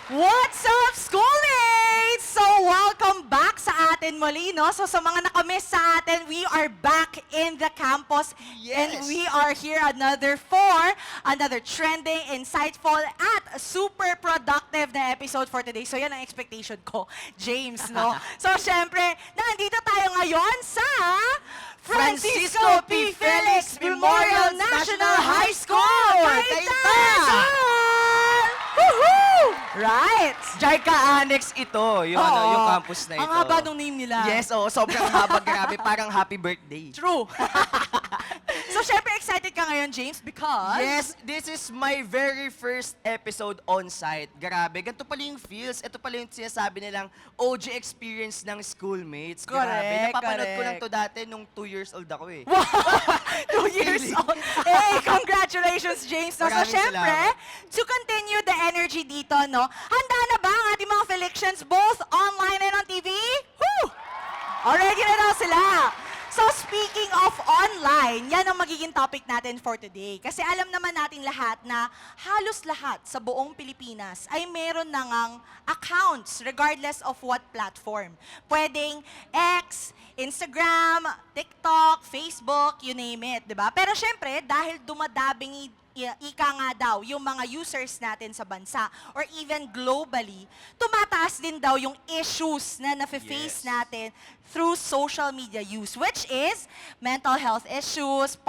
What's up, schoolmates? So, welcome back sa atin muli, no? So, sa mga nakamiss sa atin, we are back in the campus. Yes. And we are here another trending, insightful, at super productive na episode for today. So, yan ang expectation ko, James, no? So, syempre, nandito tayo ngayon sa Francisco P. Felix Memorial National High School! Kainta! Woohoo! Right! JICA Annex ito, yung, yung campus na ito. Ang haba nung name nila. Yes, sobrang haba, grabe, parang happy birthday. True. So, syempre excited ka ngayon, James, because... Yes, this is my very first episode on-site. Grabe, ganito pala yung feels. Ito pala yung sinasabi nilang OG experience ng schoolmates. Grabe, Correct, napapanood ko lang correct. to dati nung 2 years old ako eh. 2 years old. Hey, congratulations, James. No? So, Maraming syempre, salamat. to continue the energy dito, no? Handa na ba ang ating mga Felicians both online and on TV? Woo! Already na daw sila. So, speaking of online, yan ang magiging topic natin for today. Kasi alam naman natin lahat na halos lahat sa buong Pilipinas ay meron na ngang accounts regardless of what platform. Pwedeng X, Instagram, TikTok, Facebook, you name it, di ba? Pero syempre, dahil dumadabing ika nga daw yung mga users natin sa bansa or even globally, tumataas din daw yung issues na nafe-face Yes. natin through social media use, which is mental health issues,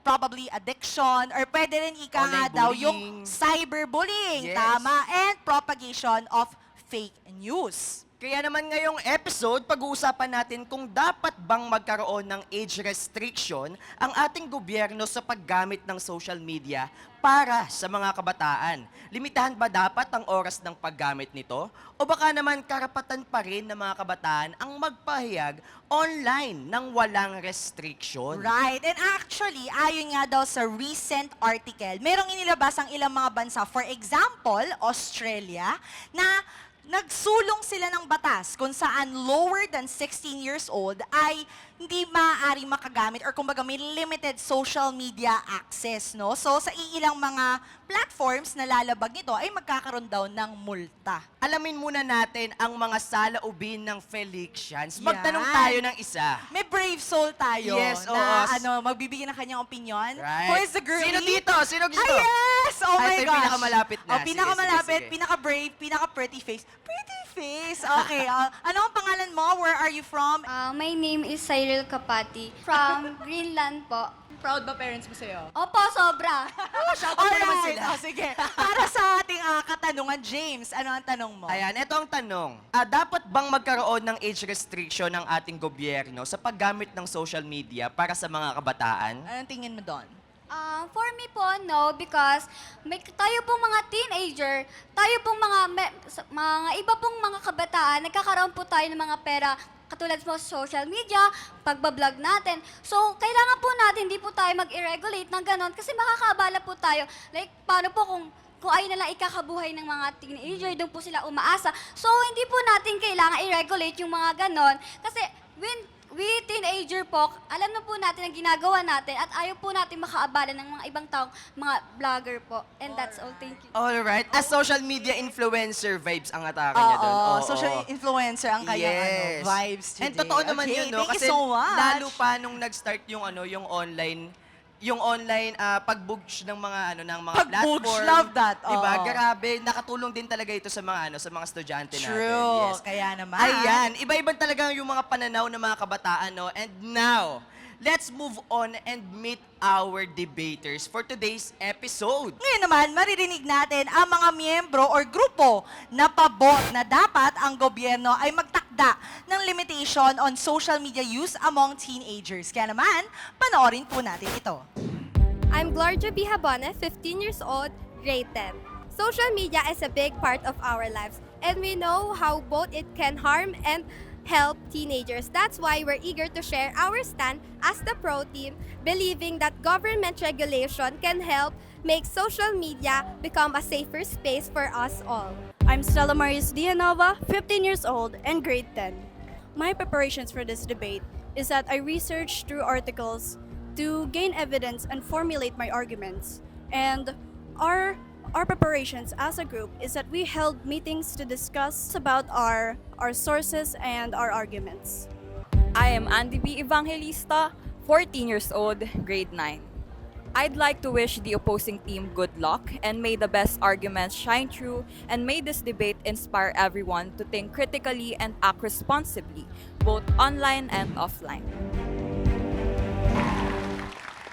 probably addiction, or pwede rin ika nga Online daw bullying. yung cyberbullying, Yes. tama, and propagation of fake news. Kaya naman ngayong episode, pag-uusapan natin kung dapat bang magkaroon ng age restriction ang ating gobyerno sa paggamit ng social media para sa mga kabataan. Limitahan ba dapat ang oras ng paggamit nito? O baka naman karapatan pa rin ng mga kabataan ang magpahayag online ng walang restriction? Right. And actually, ayon nga daw sa recent article, merong inilabas ang ilang mga bansa. For example, Australia, na nagsulong sila ng batas kung saan lower than 16 years old ay hindi maaaring makagamit or kumbaga may limited social media access, no? So sa iilang mga platforms na lalabag nito ay magkakaroon daw ng multa. Alamin muna natin ang mga saloobin ng Felicians. Magtanong Yan. tayo ng isa. May brave soul tayo Yes, na oo. magbibigay ng kanyang opinion. Right. Who is the girlie? Sino dito? Sino gusto? Ah, yes! Oh my Ay, ito yung gosh. pinakamalapit na. Oh, Sige, pinakamalapit, sige, sige. pinaka-brave, pinaka-pretty face. Pretty face. Okay. Ano ang pangalan mo? Where are you from? My name is Cyril Kapati from Greenland po. Proud ba parents mo sa'yo? Opo, sobra. Shout out mo naman sila. Oh, sige. Para sa ating katanungan, James, ano ang tanong mo? Ayan, ito ang tanong. Dapat bang magkaroon ng age restriction ng ating gobyerno sa paggamit ng social media para sa mga kabataan? Anong tingin mo doon? For me po, no, because tayo pong mga teenager, tayo pong mga iba pong mga kabataan, nagkakaroon po tayo ng mga pera katulad mo sa social media, pagbablog natin. So, kailangan po natin, hindi po tayo mag-irregulate ng ganon kasi makakaabala po tayo. Like, paano po kung ayun na lang ikakabuhay ng mga teenager, doon po sila umaasa. So, hindi po natin kailangan i-regulate yung mga ganon kasi when we teenager po, alam na po natin ang ginagawa natin at ayaw po natin makaabala ng mga ibang taong mga vlogger po. And that's all. Thank you. Alright, as social media influencer vibes ang atake niya doon. Oo, Oo, social influencer ang kanyang Yes. vibes today. And totoo naman Okay, yun, no? thank Kasi you so much. lalo pa nung nag-start yung online pag-books ng mga ng mga Pag-books, platform. love that. Diba? Oo. Grabe, nakatulong din talaga ito sa mga sa mga estudyante natin. True. Yes. Kaya naman. Ayan, iba-iba talaga yung mga pananaw ng mga kabataan, no? And now, let's move on and meet our debaters for today's episode. Ngayon naman, maririnig natin ang mga miyembro or grupo na pabor na dapat ang gobyerno ay magtakda ng limitation on social media use among teenagers. Kaya naman, panoorin po natin ito. I'm Gloria B. Habana, 15 years old, grade 10. Social media is a big part of our lives, and we know how both it can harm and help teenagers. That's why we're eager to share our stand as the pro team, believing that government regulation can help make social media become a safer space for us all. I'm Stella Maris Dianova, 15 years old and grade 10. My preparations for this debate is that I researched through articles to gain evidence and formulate my arguments. And our Our preparations as a group is that we held meetings to discuss about our sources and our arguments. I am Andy B. Evangelista, 14 years old, grade 9. I'd like to wish the opposing team good luck and may the best arguments shine through and may this debate inspire everyone to think critically and act responsibly, both online and offline.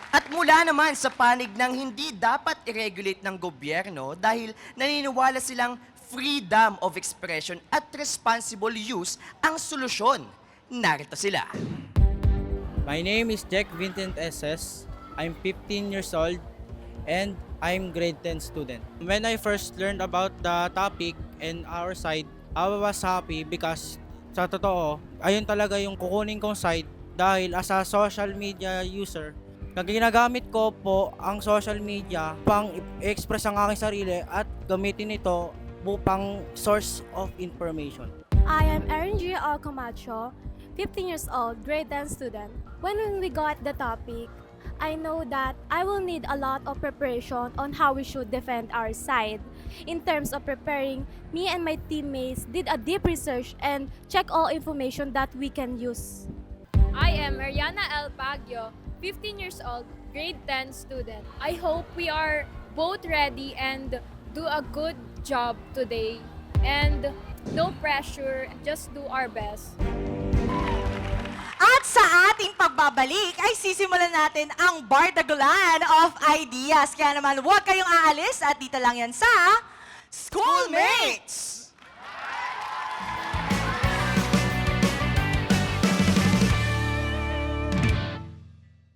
At mula naman sa panig ng hindi dapat i-regulate ng gobyerno dahil naniniwala silang freedom of expression at responsible use ang solusyon. Narito sila. My name is Jack Vincent SS. I'm 15 years old and I'm grade 10 student. When I first learned about the topic and our side, I was happy because sa totoo, ayun talaga yung kukunin kong side dahil as a social media user, ginagamit ko po ang social media pang express ang aking sarili at gamitin ito upang source of information. I am Erin G. Camacho, 15 years old, grade 10 student. When we got the topic, I know that I will need a lot of preparation on how we should defend our side. In terms of preparing, me and my teammates did a deep research and check all information that we can use. I am Mariana L. Baguio, 15 years old, grade 10 student. I hope we are both ready and do a good job today. And no pressure, just do our best. At sa ating pagbabalik ay sisimulan natin ang Bardagulan of Ideas. Kaya naman huwag kayong aalis at dito lang yan sa Schoolmates!